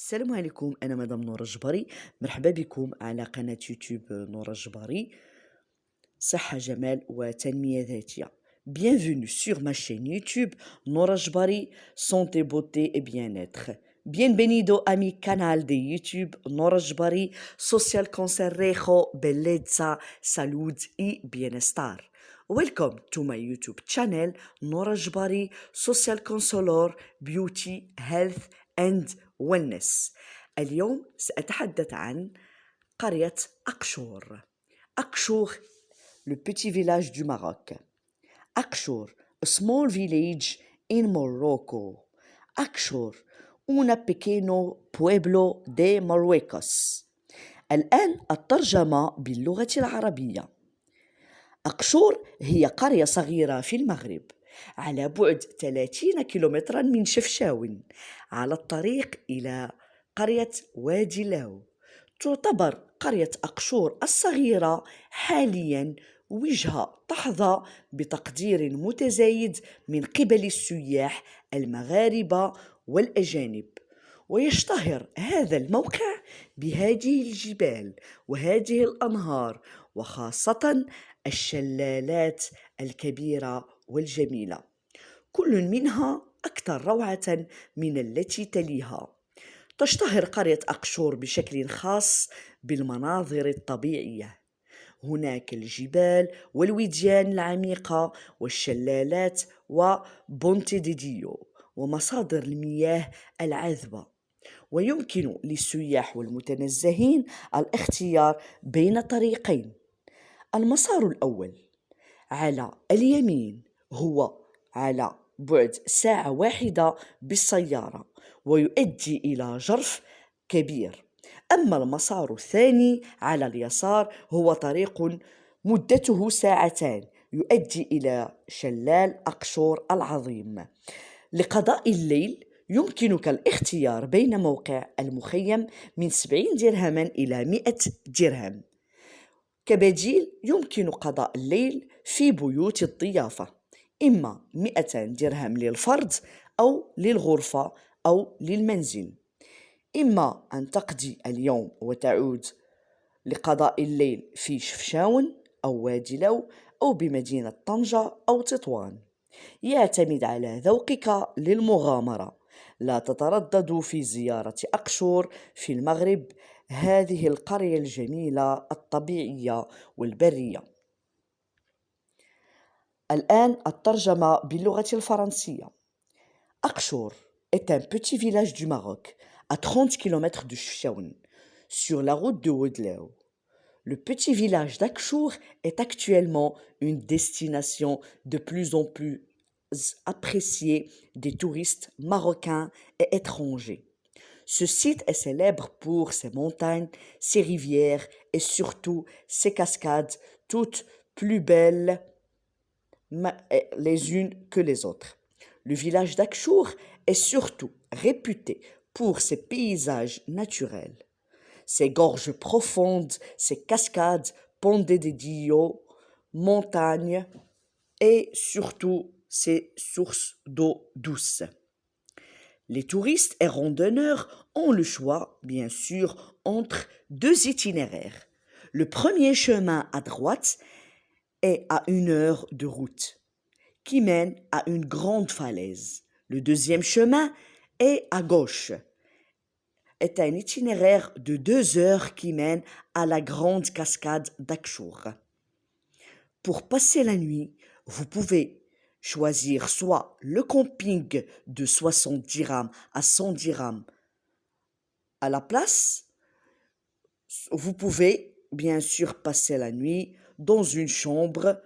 السلام عليكم، أنا مدام نورة الجبري. مرحبا بكم على قناة يوتيوب نورة الجبري، صحة جمال وتنمية ذاتية. Bienvenue sur ma chaîne YouTube Nora Jbari, santé, beauté et bien-être. Bienvenido a mi canal de YouTube Nora Jbari, social consejo, bellezza, salud y bienestar. Welcome to my YouTube channel Nora Jbari, social counselor, beauty, health and wellness. اليوم سأتحدث عن قرية أقشور. أقشور le petit village du Maroc. Akshur, a small village in Morocco. Akshur, un pequeño pueblo de Marruecos. الآن الترجمة باللغة العربية. أقشور هي قرية صغيرة في المغرب على بعد 30 كيلومترا من شفشاون على الطريق إلى قرية وادي لاو. تعتبر قرية أقشور الصغيرة حالياً وجهة تحظى بتقدير متزايد من قبل السياح المغاربة والأجانب، ويشتهر هذا الموقع بهذه الجبال وهذه الأنهار، وخاصة الشلالات الكبيرة والجميلة، كل منها أكثر روعة من التي تليها. تشتهر قرية أقشور بشكل خاص بالمناظر الطبيعية. هناك الجبال والوديان العميقة والشلالات وبونتيديديو ومصادر المياه العذبة، ويمكن للسياح والمتنزهين الاختيار بين طريقين. المسار الأول على اليمين هو على بعد ساعة واحدة بالسيارة ويؤدي إلى جرف كبير، أما المسار الثاني على اليسار هو طريق مدته ساعتان يؤدي إلى شلال أقشور العظيم. لقضاء الليل يمكنك الاختيار بين موقع المخيم من 70 درهما إلى 100 درهم. كبديل يمكن قضاء الليل في بيوت الضيافة، إما 200 درهم للفرد أو للغرفة أو للمنزل. إما أن تقضي اليوم وتعود لقضاء الليل في شفشاون أو وادي لو أو بمدينة طنجة أو تطوان، يعتمد على ذوقك للمغامرة. لا تترددوا في زيارة أقشور في المغرب، هذه القرية الجميلة الطبيعية والبرية. الآن الترجمة باللغة الفرنسية. Akshor est un petit village du Maroc à 30 km de Chefchaouen, sur la route de Ouadlaou. Le petit village d'Akshor est actuellement une destination de plus en plus appréciée des touristes marocains et étrangers. Ce site est célèbre pour ses montagnes, ses rivières et surtout ses cascades, toutes plus belles les unes que les autres. Le village d'Akshor est surtout réputé pour ses paysages naturels, ses gorges profondes, ses cascades, ponts de Dio, montagnes et surtout ses sources d'eau douce. Les touristes et randonneurs ont le choix, bien sûr, entre deux itinéraires. Le premier chemin à droite est à 1 heure de route, qui mène à une grande falaise. Le deuxième chemin est à gauche, est un itinéraire de 2 heures qui mène à la grande cascade d'Akshor. Pour passer la nuit, vous pouvez choisir soit le camping de 60 dirhams à 100 dirhams à la place. Vous pouvez bien sûr passer la nuit dans une chambre,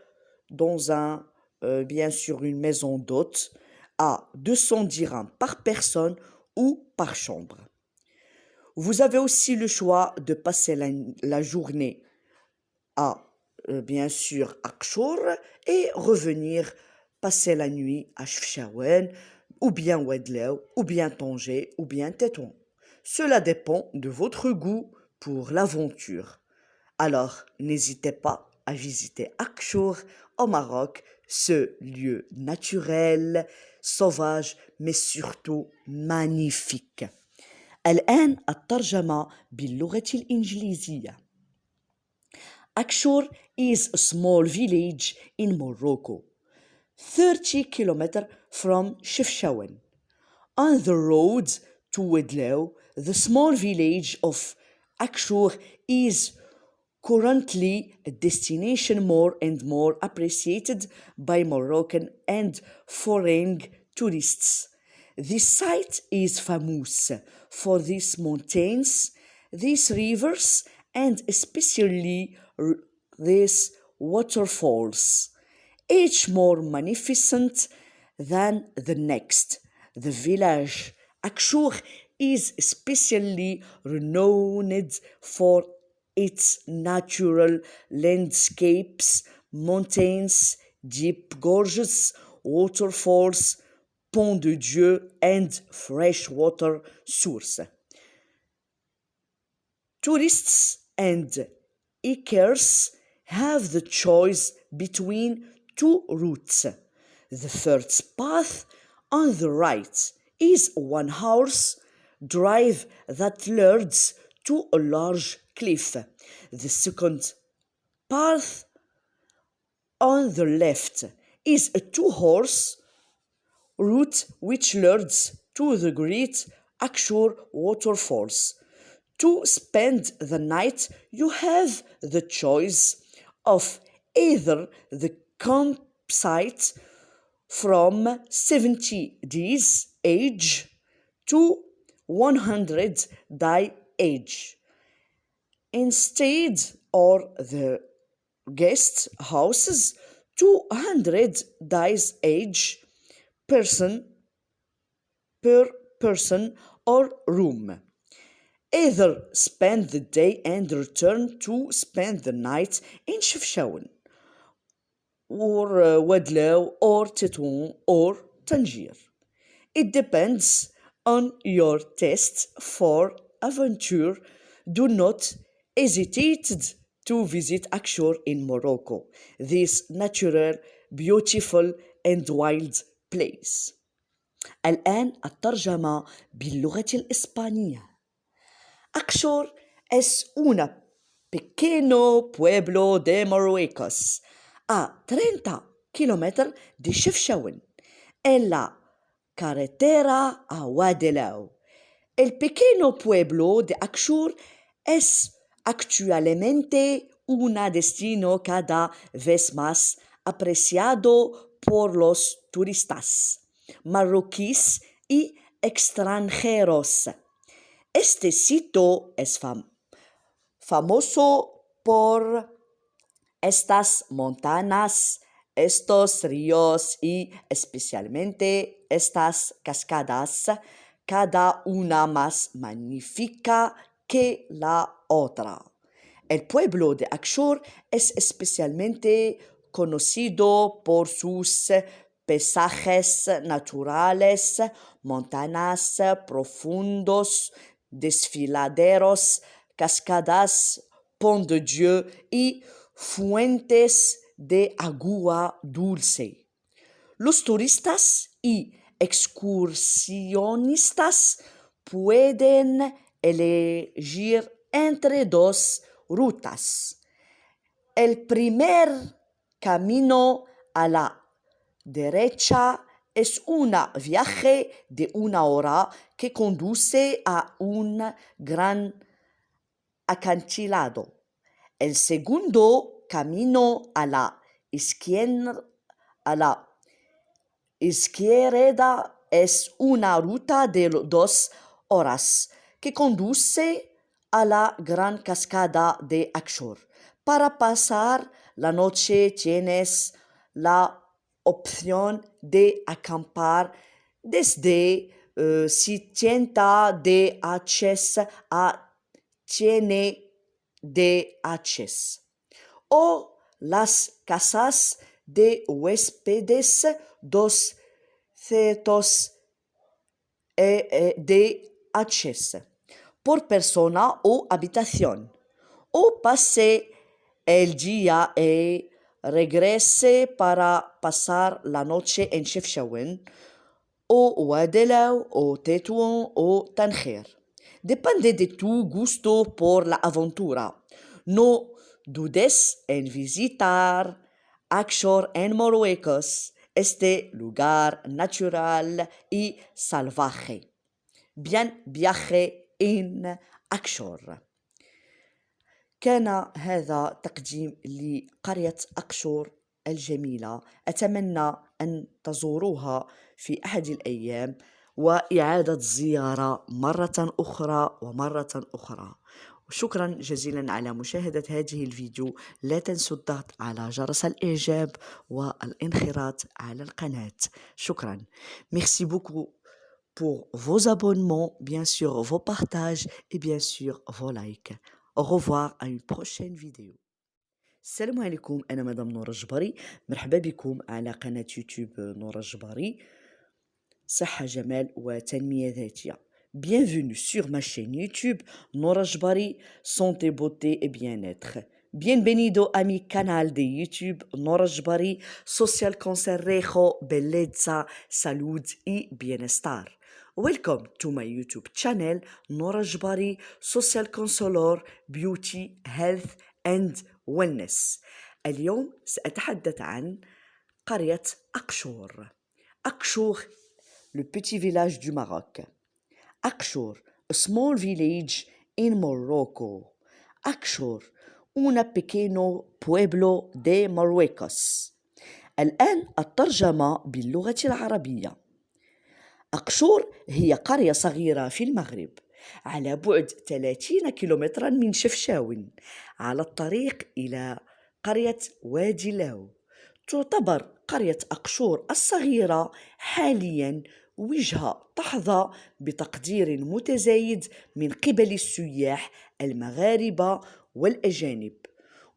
bien sûr une maison d'hôte à 200 dirhams par personne ou par chambre. Vous avez aussi le choix de passer la journée à bien sûr Akshor et revenir passer la nuit à Chefchaouen ou bien Ouadlaou ou bien Tanger ou bien Tétouan. Cela dépend de votre goût pour l'aventure. Alors n'hésitez pas à visiter Akshor au Maroc, ce lieu naturel, sauvage mais surtout magnifique. الآن الترجمة باللغة الإنجليزية. Akshur is a small village in Morocco, 30 kilometers from Chefchaouen. On the road to Wedlow, the small village of Akshur is currently a destination more and more appreciated by Moroccan and foreign tourists. This site is famous for these mountains, these rivers, and especially these waterfalls, each more magnificent than the next. The village Akshur is especially renowned for its natural landscapes, mountains, deep gorges, waterfalls, Pont de Dieu, and freshwater sources. Tourists and hikers have the choice between two routes. The first path on the right is a one-horse drive that leads to a large cliff. The second path on the left is a two-horse route which leads to the great Akshur waterfalls. To spend the night, you have the choice of either the campsite from 70 days age to 100 day age, instead, or the guest houses 200 days age person per person or room. Either spend the day and return to spend the night in Chefchaouen or Wedlow or Tétouan or Tangier. It depends on your taste for adventure. Do not hesitate to visit Akshur in Morocco, this natural, beautiful and wild place. الآن الترجمة باللغة الإسبانية. Akshur es un pequeño pueblo de Marruecos, a 30 kilómetros de Chefchaouen, en la carretera a Ouadélouo. El pequeño pueblo de Akshur es actualmente un destino cada vez más apreciado por los turistas marroquíes y extranjeros. Este sitio es famoso por estas montañas, estos ríos y especialmente estas cascadas, cada una más magnífica que la otra. El pueblo de Akshur es especialmente conocido por sus paisajes naturales, montañas profundos, desfiladeros, cascadas, Pont de Dieu y fuentes de agua dulce. Los turistas y excursionistas pueden elegir entre dos rutas. El primer camino a la derecha es un viaje de 1 hora que conduce a un gran acantilado. El segundo camino a la izquierda es una ruta de 2 horas que conduce a la gran cascada de Akshur. Para pasar la noche tienes la opción de acampar desde 70 DHs a 100 DHs o las casas de huéspedes 200 DHs por persona o habitación, o pase el día y regrese para pasar la noche en Chefchaouen o Ouadélouo o Tétouan o Tangier. Depende de tu gusto por la aventura. No dudes en visitar Akshor en Marruecos, este lugar natural y salvaje. Bien viaje en أكشور. كان هذا تقديم لقرية أكشور الجميلة. أتمنى أن تزوروها في أحد الأيام وإعادة الزيارة مرة أخرى ومرة أخرى. شكرا جزيلا على مشاهدة هذه الفيديو. لا تنسوا الضغط على جرس الإعجاب والانخراط على القناة. شكرا. Merci beaucoup pour vos abonnements, bien sûr vos partages et bien sûr vos likes. Au revoir à une prochaine vidéo. السلام عليكم، أنا مدام نورة الجبري. مرحبا بكم على قناة يوتيوب نورة الجبري، صحة جمال وتنمية ذاتية. Bienvenue sur ma chaîne YouTube Nora Jbari, santé, beauté et bien-être. Bienvenido a mi canal de YouTube Nora Jbari, social consejo, bellezza, salud y bienestar. Welcome to my YouTube channel Nora Jbari, social counselor, beauty, health and wellness. اليوم سأتحدث عن قرية أقشور. أقشور, le petit village du Maroc. Akshor, a small village in Morocco. Akshor, un pequeño pueblo de Marruecos. الآن الترجمة باللغة العربية. أقشور هي قرية صغيرة في المغرب على بعد 30 كيلومترا من شفشاون على الطريق إلى قرية وادي لاو. تعتبر قرية أقشور الصغيرة حالياً وجهة تحظى بتقدير متزايد من قبل السياح المغاربة والأجانب،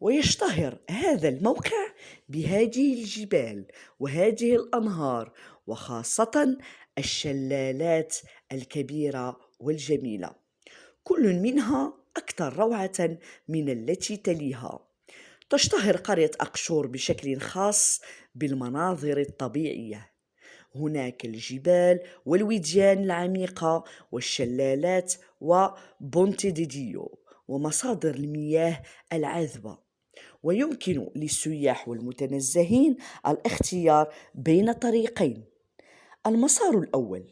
ويشتهر هذا الموقع بهذه الجبال وهذه الأنهار وخاصة الشلالات الكبيرة والجميلة، كل منها أكثر روعة من التي تليها. تشتهر قرية أقشور بشكل خاص بالمناظر الطبيعية. هناك الجبال والوديان العميقة والشلالات وبونتيديديو ومصادر المياه العذبة، ويمكن للسياح والمتنزهين الاختيار بين طريقين. المسار الأول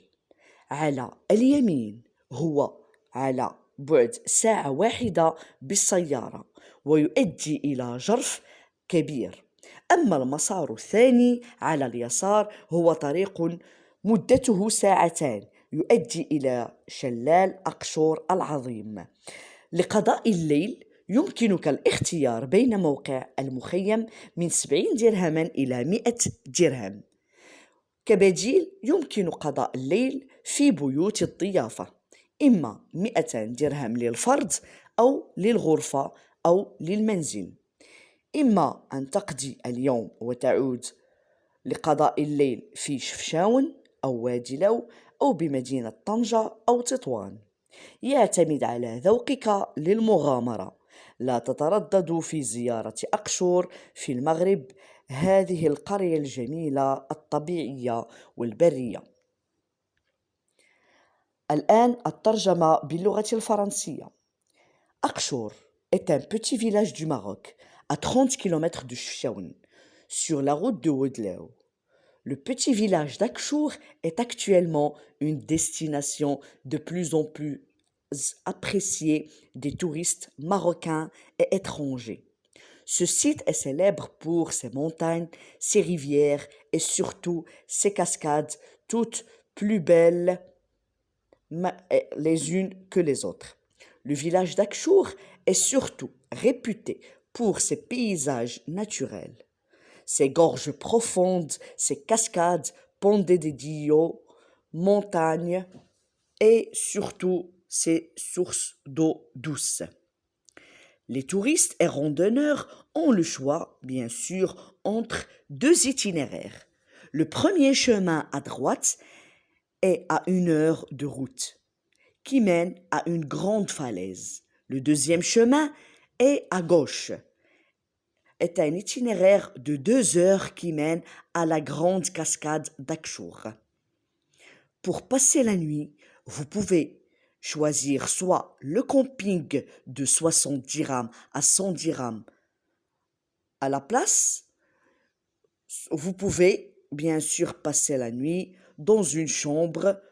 على اليمين هو على بعد ساعة واحدة بالسيارة ويؤدي إلى جرف كبير. أما المسار الثاني على اليسار هو طريق مدته ساعتان يؤدي إلى شلال أقشور العظيم. لقضاء الليل يمكنك الاختيار بين موقع المخيم من 70 درهما إلى 100 درهم. كبديل يمكن قضاء الليل في بيوت الضيافة، إما 200 درهم للفرد أو للغرفة أو للمنزل. إما أن تقضي اليوم وتعود لقضاء الليل في شفشاون أو وادي لو أو بمدينة طنجة أو تطوان. يعتمد على ذوقك للمغامرة. لا تتردد في زيارة أقشور في المغرب، هذه القرية الجميلة الطبيعية والبرية. الآن الترجمة باللغة الفرنسية. أقشور est un petit village du Maroc à 30 km de Chefchaouen, sur la route de Oued-Lao. Le petit village d'Akchour est actuellement une destination de plus en plus appréciée des touristes marocains et étrangers. Ce site est célèbre pour ses montagnes, ses rivières et surtout ses cascades, toutes plus belles les unes que les autres. Le village d'Akchour est surtout réputé pour ses paysages naturels, ses gorges profondes, ses cascades, ponts de Dio, montagnes et surtout ses sources d'eau douce. Les touristes et randonneurs ont le choix, bien sûr, entre deux itinéraires. Le premier chemin à droite est à 1 heure de route, qui mène à une grande falaise. Le deuxième chemin est à gauche, est un itinéraire de 2 heures qui mène à la grande cascade d'Akchour. Pour passer la nuit, vous pouvez choisir soit le camping de 60 dirhams à 100 dirhams à la place, vous pouvez bien sûr passer la nuit dans une chambre,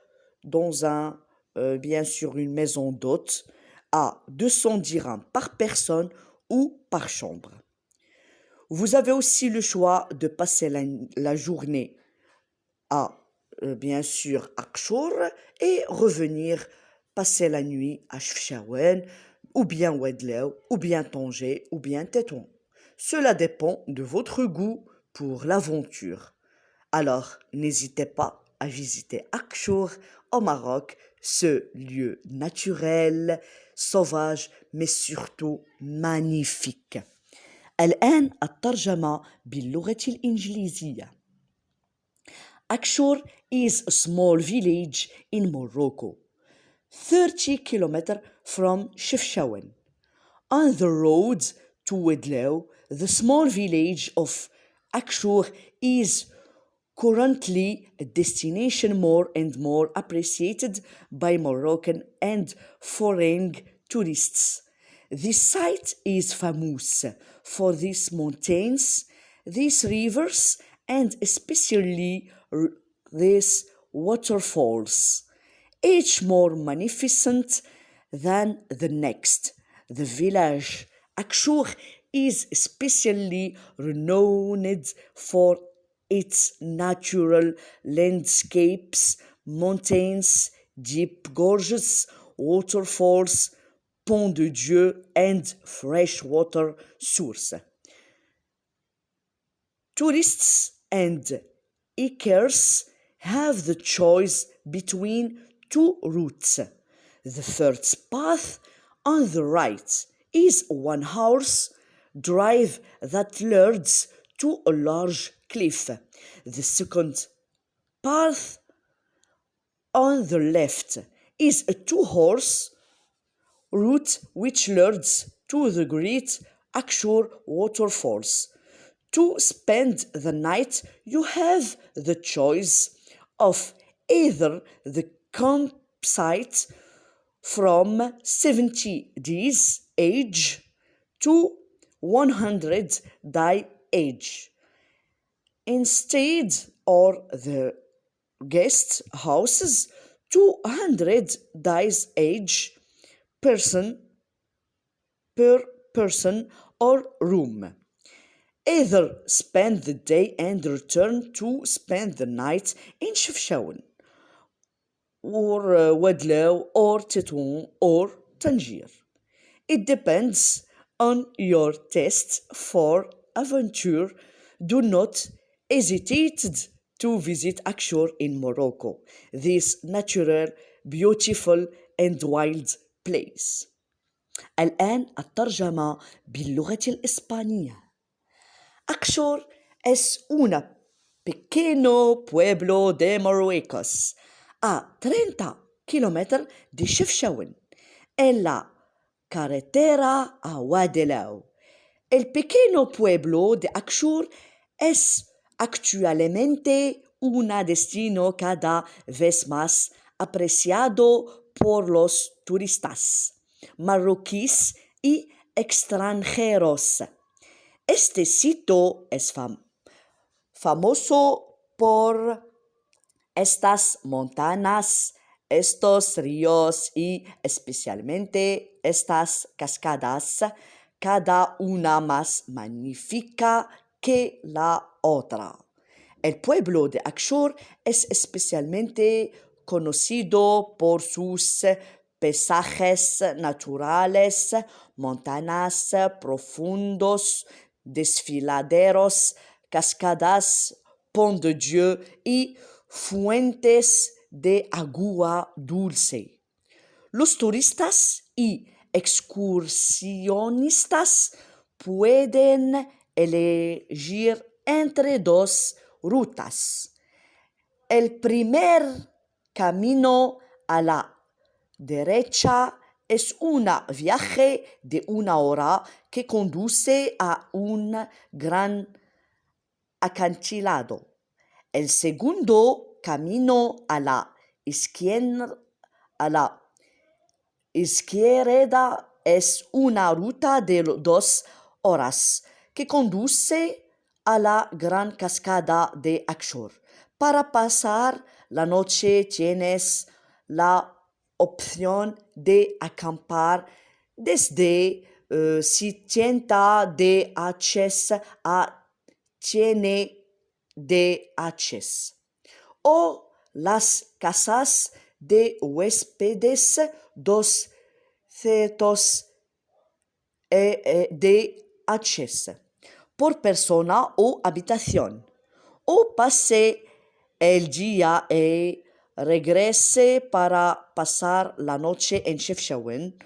bien sûr une maison d'hôte à 200 dirhams par personne ou par chambre. Vous avez aussi le choix de passer la journée à, bien sûr, Akchour et revenir passer la nuit à Chefchaouen, ou bien Ouadlaou, ou bien Tanger, ou bien Tétouan. Cela dépend de votre goût pour l'aventure. Alors, n'hésitez pas à visiter Akchour au Maroc, ce lieu naturel, sauvage, mais surtout magnifique. الآن الترجمة باللغة الإنجليزية. Akchour is a small village in Morocco, 30 kilometers from Chefchaouen. On the road to Ouadlaou, the small village of Akchour is currently a destination more and more appreciated by Moroccan and foreign tourists. This site is famous for these mountains, these rivers, and especially these waterfalls, each more magnificent than the next. The village Akchour is especially renowned for its natural landscapes, mountains, deep gorges, waterfalls, Pont de Dieu, and freshwater source. Tourists and hikers have the choice between two routes. The first path on the right is a one-horse drive that leads to a large cliff. The second path on the left is a two-horse route which leads to the great Akchour waterfalls. To spend the night, you have the choice of either the campsite from 70 days age to 100 day age, instead, or the guest houses 200 days age per person or room. Either spend the day and return to spend the night in Chefchaouen, or Ouadlaou, or Tétouan, or Tangier. It depends on your taste for adventure. Do not hesitate to visit Akchour in Morocco, this natural, beautiful and wild place. الآن الترجمة باللغة الإسبانية. Akchour es un pequeño pueblo de Marruecos, a 30 kilómetros de Chefchaouen, en la carretera a Ouadlaou. El pequeño pueblo de Akchour es actualmente un destino cada vez más apreciado por los turistas marroquíes y extranjeros. Este sitio es famoso por estas montañas, estos ríos y especialmente estas cascadas, cada una más magnífica que la otra. El pueblo de Akchour es especialmente conocido por sus paisajes naturales, montañas profundos, desfiladeros, cascadas, Pont de Dieu y fuentes de agua dulce. Los turistas y excursionistas pueden elegir entre dos rutas. El primer camino a la derecha es un viaje de 1 hora que conduce a un gran acantilado. El segundo camino a la Izquierda es una ruta de 2 horas que conduce a la gran cascada de Akshur. Para pasar la noche tienes la opción de acampar desde 70 DHs a 100 DHs o las casas de huéspedes 200 DHs por persona o habitación, o pase el día y regrese para pasar la noche en Chefchaouen,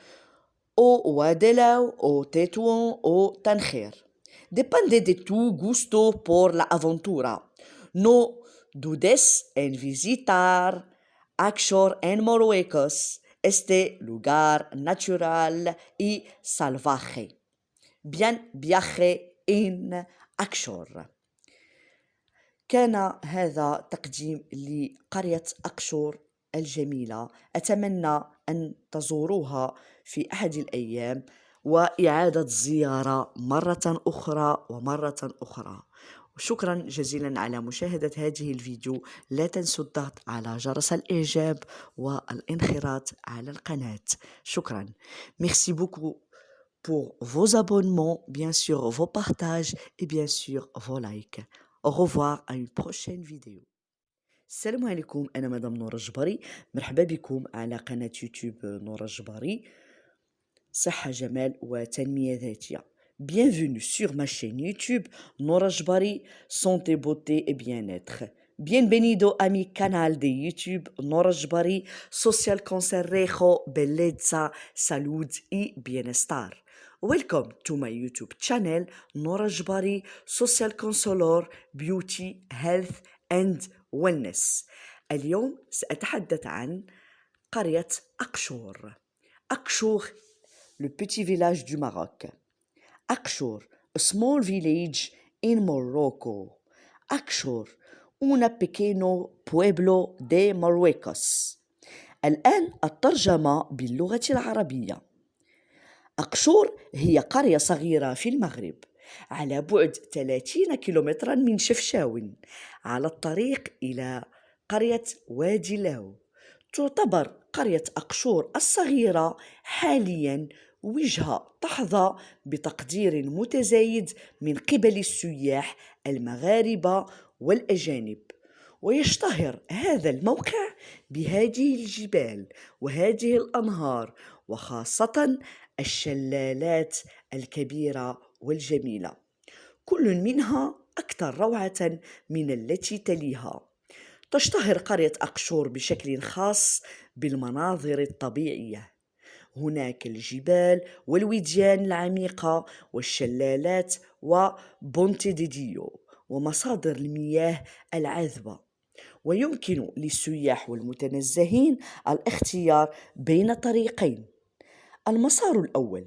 o Ouadélouo, o Tétouan, o Tanger. Depende de tu gusto por la aventura. No dudes en visitar Akshor en Marruecos, este lugar natural y salvaje. Bien viaje en أكشور. كان هذا تقديم لقرية أكشور الجميلة. أتمنى أن تزوروها في أحد الأيام وإعادة زيارة مرة أخرى ومرة أخرى. شكرا جزيلا على مشاهدة هذه الفيديو. لا تنسوا الضغط على جرس الإعجاب والانخراط على القناة. شكرا. Merci beaucoup pour vos abonnements, bien sûr vos partages et bien sûr vos likes. Au revoir à une prochaine vidéo. السلام عليكم، أنا مدام نورة الجبري. مرحبا بكم على قناة يوتيوب نورة الجبري، صحة جمال وتنمية ذاتية. Bienvenue sur ma chaîne YouTube Nora Jbari, santé, beauté et bien-être. Bienvenido a mi canal de YouTube Nora Jbari, social consejo, bellezza, salud y bienestar. Welcome to my YouTube channel Nora Jbari, social counselor, beauty, health and wellness. اليوم سأتحدث عن قرية أقشور. أقشور, le petit village du Maroc. Akshur, a small village in Morocco. Akshur, un pequeño pueblo de Marruecos. الآن الترجمة باللغة العربية. أقشور هي قرية صغيرة في المغرب على بعد 30 كيلومترا من شفشاون على الطريق إلى قرية وادي لاو. تعتبر قرية أقشور الصغيرة حالياً وجهة تحظى بتقدير متزايد من قبل السياح المغاربة والأجانب، ويشتهر هذا الموقع بهذه الجبال وهذه الأنهار وخاصة الشلالات الكبيرة والجميلة، كل منها أكثر روعة من التي تليها. تشتهر قرية أقشور بشكل خاص بالمناظر الطبيعية. هناك الجبال والوديان العميقة والشلالات وبونتيديديو ومصادر المياه العذبة، ويمكن للسياح والمتنزهين الاختيار بين طريقين. المسار الأول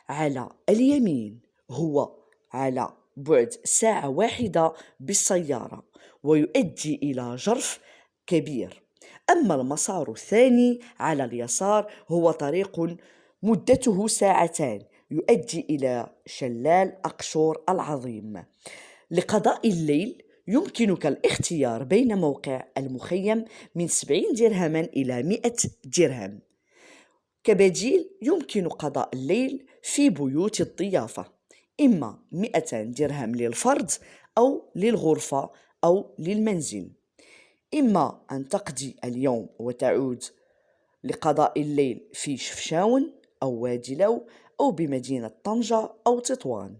على اليمين هو على بعد ساعة واحدة بالسيارة ويؤدي إلى جرف كبير. أما المسار الثاني على اليسار هو طريق مدته 2 ساعات يؤدي إلى شلال أقشور العظيم. لقضاء الليل يمكنك الاختيار بين موقع المخيم من 70 درهما إلى 100 درهم. كبديل يمكن قضاء الليل في بيوت الضيافة، إما 200 درهم للفرد أو للغرفة أو للمنزل. إما أن تقضي اليوم وتعود لقضاء الليل في شفشاون أو وادي لو أو بمدينة طنجة أو تطوان.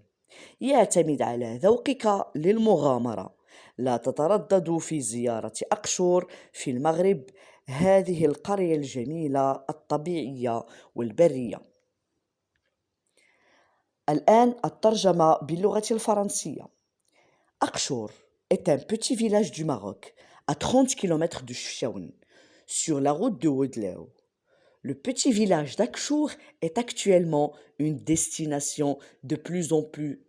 يعتمد على ذوقك للمغامرة. لا تترددوا في زيارة أقشور في المغرب، هذه القرية الجميلة الطبيعية والبرية. الآن الترجمة باللغة الفرنسية. أقشور est un petit village du Maroc à 30 km de Chefchaouen, sur la route de Ouadélouo. Le petit village d'Akshur est actuellement une destination de plus en plus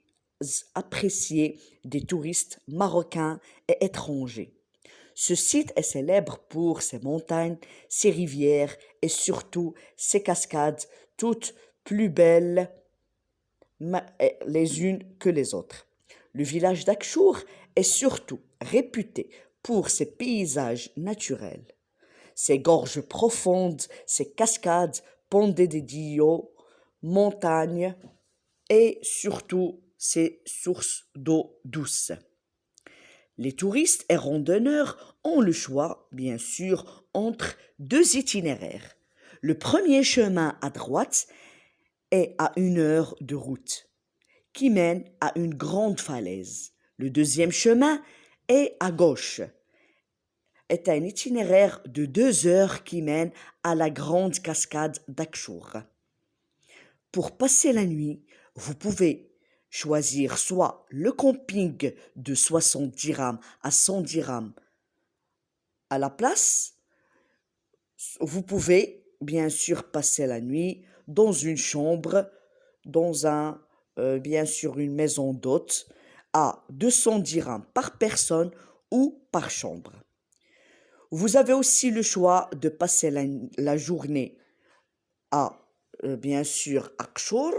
appréciée des touristes marocains et étrangers. Ce site est célèbre pour ses montagnes, ses rivières et surtout ses cascades, toutes plus belles les unes que les autres. Le village d'Akchour est surtout réputé pour ses paysages naturels, ses gorges profondes, ses cascades, ponts d'Idillo, montagnes et surtout ses sources d'eau douce. Les touristes et randonneurs ont le choix, bien sûr, entre deux itinéraires. Le premier chemin à droite est à 1 heure de route, qui mène à une grande falaise. Le deuxième chemin est à gauche, est un itinéraire de 2 heures qui mène à la grande cascade d'Akchour. Pour passer la nuit, vous pouvez choisir soit le camping de 60 dirhams à 100 dirhams à la place. Vous pouvez bien sûr passer la nuit dans une chambre, bien sûr une maison d'hôte à 200 dirhams par personne ou par chambre. Vous avez aussi le choix de passer la journée à bien sûr Akchour